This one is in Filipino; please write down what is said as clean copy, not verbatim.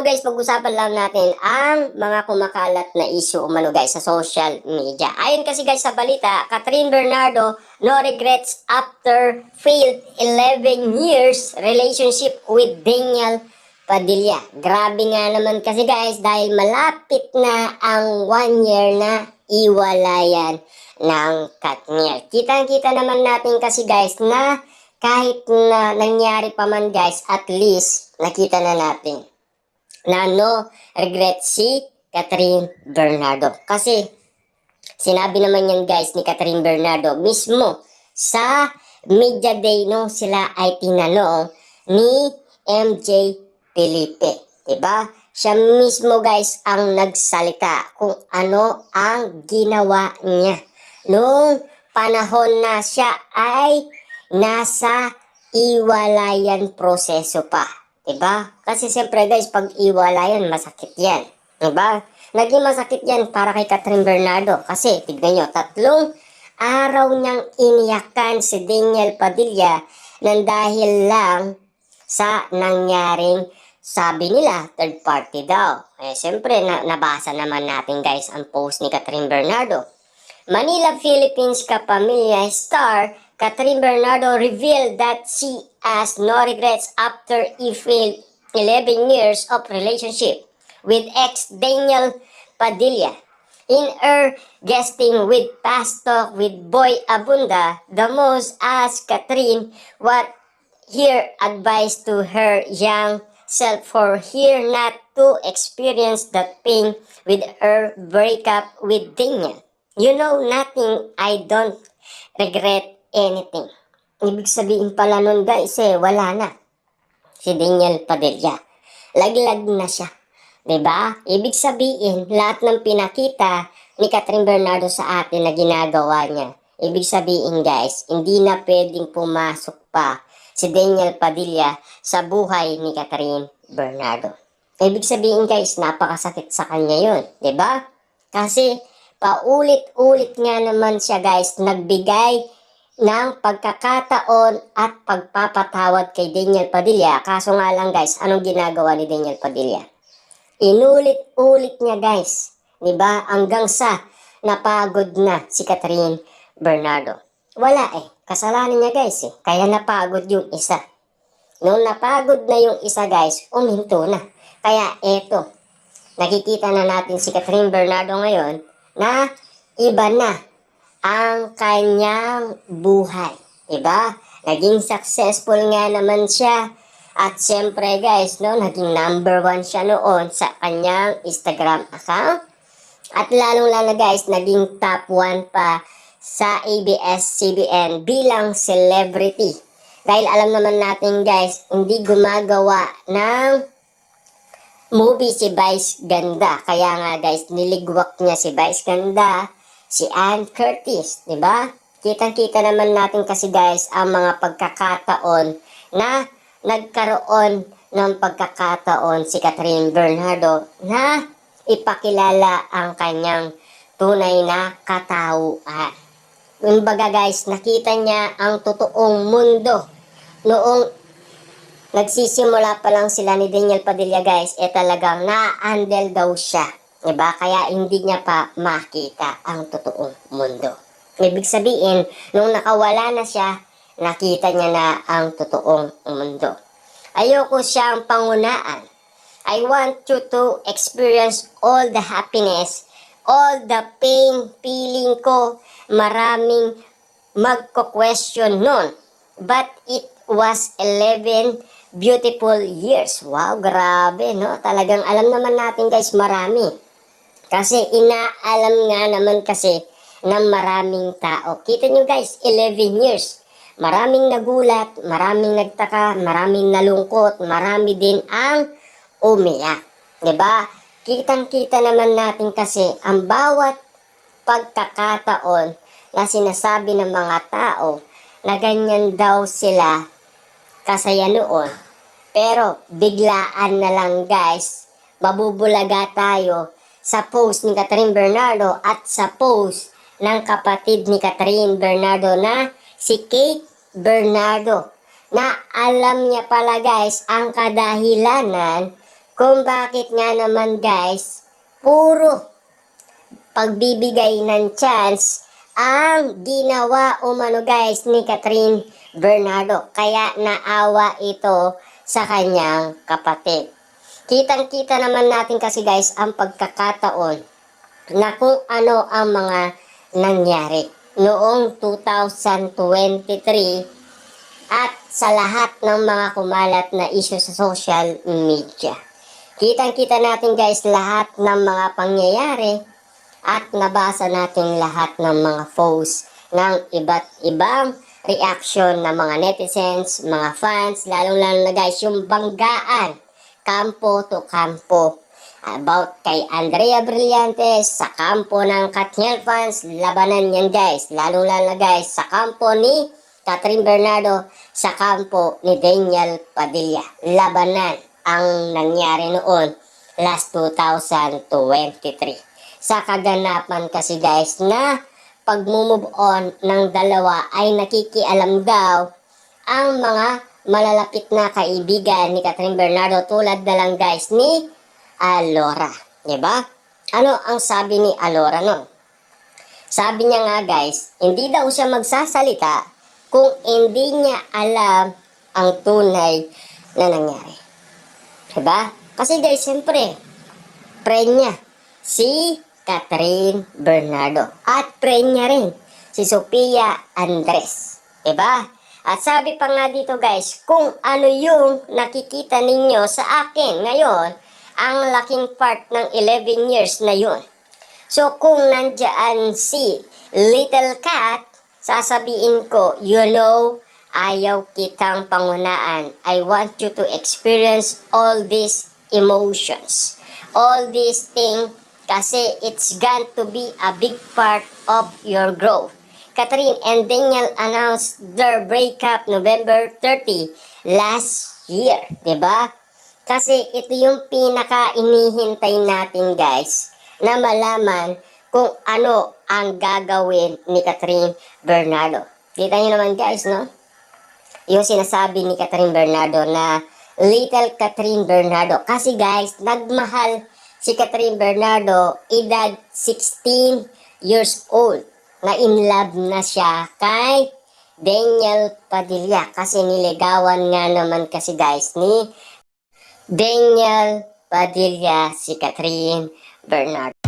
guys, pag-usapan lang natin ang mga kumakalat na issue umano guys sa social media. Ayon kasi guys sa balita, Catherine Bernardo no regrets after failed 11 years relationship with Daniel Padilla. Grabe nga naman kasi guys dahil malapit na ang 1 year na iwalayan ng Katniel. Kitang-kita naman natin kasi guys na kahit na nangyari pa man guys, at least nakita na natin na no regret si Catherine Bernardo. Kasi sinabi naman yan guys ni Catherine Bernardo mismo sa media day nung sila ay tinanong ni MJ Felipe. Diba? Siya mismo guys ang nagsalita kung ano ang ginawa niya nung panahon na siya ay nasa iwalayan proseso pa. Diba? Kasi siyempre guys, pag iwalayan, masakit yan. Diba? Naging masakit yan para kay Catherine Bernardo. Kasi, tignan nyo, 3 araw niyang iniyakan si Daniel Padilla nang dahil lang sa nangyaring, sabi nila, third party daw. Eh, siyempre, nabasa naman natin guys ang post ni Catherine Bernardo. Manila, Philippines kapamilya star Catherine Bernardo revealed that she has no regrets after a failed 11 years of relationship with ex Daniel Padilla. In her guesting with Fast Talk with Boy Abunda, the most asked Catherine what her advice to her young self for her not to experience that pain with her breakup with Daniel. You know nothing, I don't regret anything. Ibig sabihin pala nun guys wala na si Daniel Padilla. Laglag na siya. Diba? Ibig sabihin, lahat ng pinakita ni Catherine Bernardo sa atin na ginagawa niya. Ibig sabihin guys, hindi na pwedeng pumasok pa si Daniel Padilla sa buhay ni Catherine Bernardo. Ibig sabihin guys, napakasakit sa kanya yun. Diba? Kasi paulit-ulit nga naman siya guys, nagbigay ng pagkakataon at pagpapatawad kay Daniel Padilla. Kaso nga lang guys, anong ginagawa ni Daniel Padilla? Inulit-ulit niya guys. Diba? Hanggang sa napagod na si Catherine Bernardo. Wala kasalanan niya guys Kaya napagod yung isa. Nung napagod na yung isa guys, uminto na. Kaya eto, nakikita na natin si Catherine Bernardo ngayon na iba na ang kanyang buhay. Diba? Naging successful nga naman siya. At syempre guys, naging number 1 siya noon sa kanyang Instagram account. At lalong lalo guys, naging top 1 pa sa ABS-CBN bilang celebrity. Dahil alam naman natin guys, hindi gumagawa ng movie si Vice Ganda. Kaya nga guys, niligwak niya si Vice Ganda, si Ann Curtis, di ba? Kitang-kita naman natin kasi guys ang mga pagkakataon na nagkaroon ng pagkakataon si Catherine Bernardo na ipakilala ang kanyang tunay na katauhan. Kumbaga guys, nakita niya ang totoong mundo noong nagsisimula pa lang sila ni Daniel Padilla guys, talagang na-handle daw siya. Diba? Kaya hindi niya pa makita ang totoong mundo. Ibig sabihin, nung nakawala na siya, nakita niya na ang totoong mundo. Ayoko siyang pangunaan. I want you to experience all the happiness, all the pain, feeling ko, maraming magko-question nun. But it was 11 beautiful years. Wow, grabe, no? Talagang alam naman natin guys, marami. Kasi inaalam nga naman kasi ng maraming tao. Kita nyo guys, 11 years. Maraming nagulat, maraming nagtaka, maraming nalungkot, marami din ang umiyak. Diba? Kitang-kita naman natin kasi ang bawat pagkakataon na sinasabi ng mga tao na ganyan daw sila kasaya noon. Pero biglaan na lang guys, mabubulaga tayo sa post ni Catherine Bernardo at sa post ng kapatid ni Catherine Bernardo na si Kate Bernardo, na alam niya pala guys ang kadahilanan kung bakit nga naman guys, puro pagbibigay ng chance ang ginawa umano guys ni Catherine Bernardo. Kaya naawa ito sa kanyang kapatid. Kitang-kita naman natin kasi guys ang pagkakataon na kung ano ang mga nangyari noong 2023 at sa lahat ng mga kumalat na issue sa social media. Kitang-kita natin guys lahat ng mga pangyayari at nabasa natin lahat ng mga posts ng iba't ibang reaction ng mga netizens, mga fans, lalong-lalo na guys yung banggaan, kampo to kampo. About kay Andrea Brillantes, sa kampo ng Katniel fans, labanan yan guys, lalong-lalo na guys sa kampo ni Catherine Bernardo, sa kampo ni Daniel Padilla. Labanan ang nangyari noon last 2023. Sa kaganapan kasi guys na pag-move on ng dalawa ay nakikialam daw ang mga malalapit na kaibigan ni Catherine Bernardo tulad na lang guys ni Alora. Diba? Ano ang sabi ni Alora nun? Sabi niya nga guys, hindi daw siya magsasalita kung hindi niya alam ang tunay na nangyari. Diba? Kasi guys, siyempre, friend niya si Catherine Bernardo. At friend niya rin si Sofia Andres. Diba? At sabi pa nga dito guys, kung ano yung nakikita ninyo sa akin ngayon, ang laking part ng 11 years na yun. So kung nandyan si Little Cat, sasabihin ko, you know, ayaw kitang pangunaan. I want you to experience all these emotions. All these things kasi it's going to be a big part of your growth. Catherine and Daniel announced their breakup November 30 last year. Diba? Kasi ito yung pinaka-inihintay natin guys na malaman kung ano ang gagawin ni Catherine Bernardo. Kita nyo naman guys, no? Yung sinasabi ni Catherine Bernardo na Little Catherine Bernardo. Kasi guys, nagmahal si Catherine Bernardo, edad 16 years old, na in love na siya kay Daniel Padilla. Kasi niligawan nga naman kasi guys ni Daniel Padilla si Catherine Bernardo.